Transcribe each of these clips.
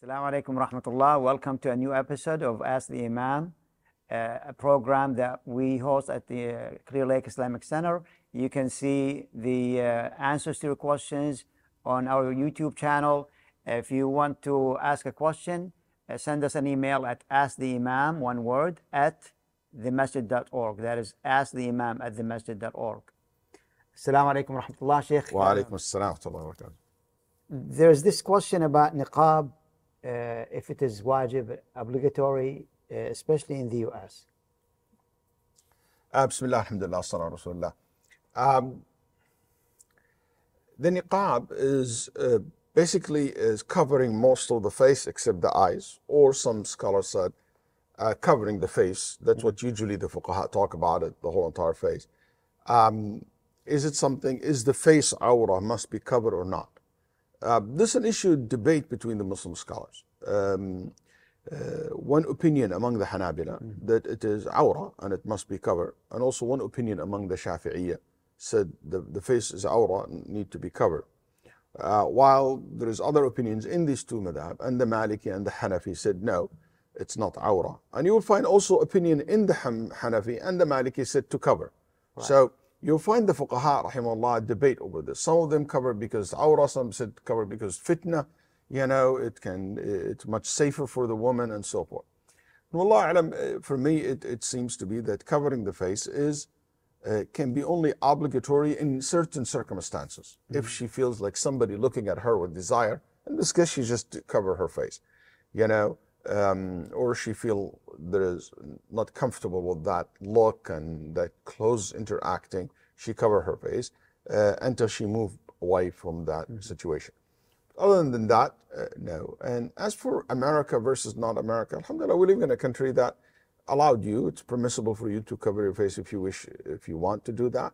Assalamu alaikum rahmatullah. Welcome to a new episode of Ask the Imam, a program that we host at the Lake Islamic Center. You can see the answers to your questions on our YouTube channel. If you want to ask a question, send us an email at asktheimam, one word, at themasjid.org. That is asktheimam@themasjid.org. Assalamu alaikum rahmatullah, Sheikh. Wa alaikum assalam wa rahmatullahi wa barakatuh. There's this question about niqab, if it is wajib, obligatory, especially in the US. Bismillah, alhamdulillah, sallallahu rasulullah. The niqab is basically covering most of the face except the eyes, or some scholars said covering the face. That's what usually the fuqaha talk about it, the whole entire face. Is the face awrah, must be covered or not? This is an issue debate between the Muslim scholars. One opinion among the Hanabila that it is awrah and it must be covered, and also one opinion among the Shafi'iyya said the face is awrah and need to be covered. While there is other opinions in these two madhab, and the Maliki and the Hanafi said no, it's not awrah. And you will find also opinion in the Hanafi and the Maliki said to cover. Right. So you'll find the fuqaha, rahimahullah, debate over this. Some of them cover because awrah, some said cover because fitna, it's much safer for the woman and so forth. Wallah alam, for me, it seems to be that covering the face can be only obligatory in certain circumstances. If she feels like somebody looking at her with desire, in this case, she just cover her face, or she feel there is not comfortable with that look and that close interacting, she cover her face until she move away from that situation. Other than that, no. And as for America versus not America, alhamdulillah, we live in a country that allowed you, it's permissible for you to cover your face if you wish, if you want to do that.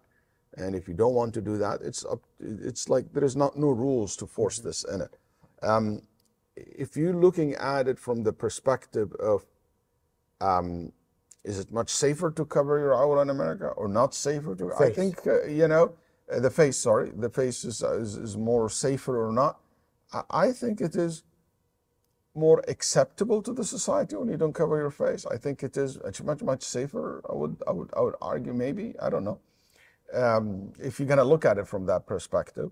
And if you don't want to do that, it's like there is no rules to force this in it. If you're looking at it from the perspective of, is it much safer to cover your awrah in America or not safer to? Face. I think, the face is more safer or not. I think it is more acceptable to the society when you don't cover your face. I think it is much safer. I would argue, maybe, I don't know. If you're going to look at it from that perspective,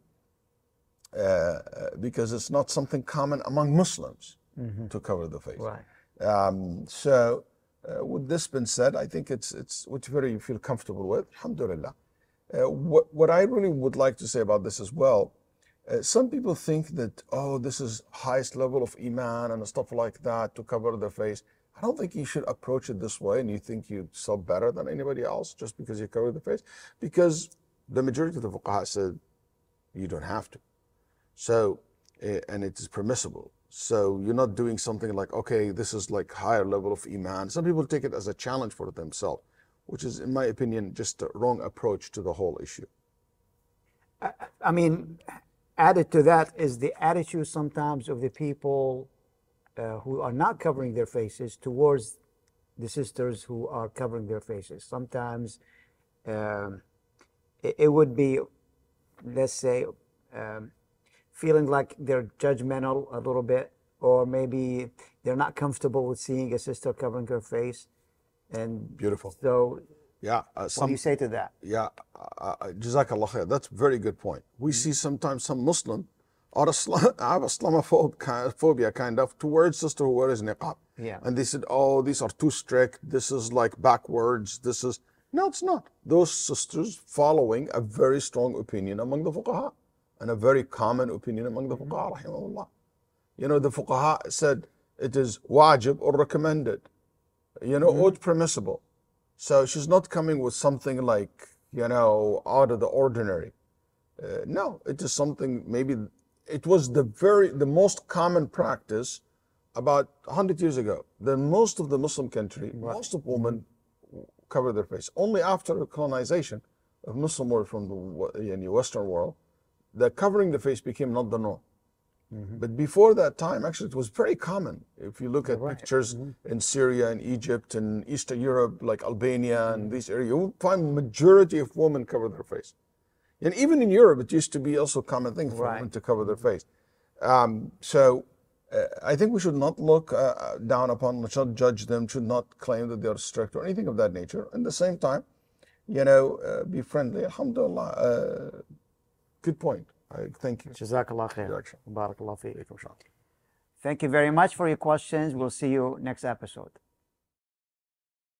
because it's not something common among Muslims to cover the face. Right. So with this being said, I think it's whatever you feel comfortable with, alhamdulillah. What I really would like to say about this as well, some people think that, this is highest level of iman and stuff like that to cover the face. I don't think you should approach it this way and you think you're so better than anybody else just because you cover the face, because the majority of the fuqaha said you don't have to. So, and it is permissible. So you're not doing something like, okay, this is like higher level of iman. Some people take it as a challenge for themselves, which is, in my opinion, just a wrong approach to the whole issue. I mean, added to that is the attitude sometimes of the people who are not covering their faces towards the sisters who are covering their faces. Sometimes it would be, let's say, feeling like they're judgmental a little bit, or maybe they're not comfortable with seeing a sister covering her face. And beautiful. So, yeah, what do you say to that? Yeah, Jazakallah khair. That's a very good point. We see sometimes some Muslim have Islamophobia kind of towards sister who wears niqab. Yeah. And they said, these are too strict. This is like backwards. No, it's not. Those sisters following a very strong opinion among the fuqaha, and a very common opinion among the fuqaha, rahimahullah. The fuqaha said it is wajib or recommended, or it's permissible. So she's not coming with something like, out of the ordinary. No, it is something, maybe it was the most common practice about 100 years ago. Then most of the Muslim country, most of women cover their face. Only after the colonization of Muslim world from the Western world, that covering the face became not the norm. But before that time, actually, it was very common. If you look at pictures in Syria and Egypt and Eastern Europe, like Albania and these areas, you will find majority of women cover their face. And even in Europe, it used to be also a common thing for women to cover their face. So I think we should not look down upon, should not judge them, should not claim that they are strict or anything of that nature. At the same time, be friendly. Alhamdulillah. Good point. Thank you. Jazakallah khair. Direction. Barakallah feekum. Thank you very much for your questions. We'll see you next episode.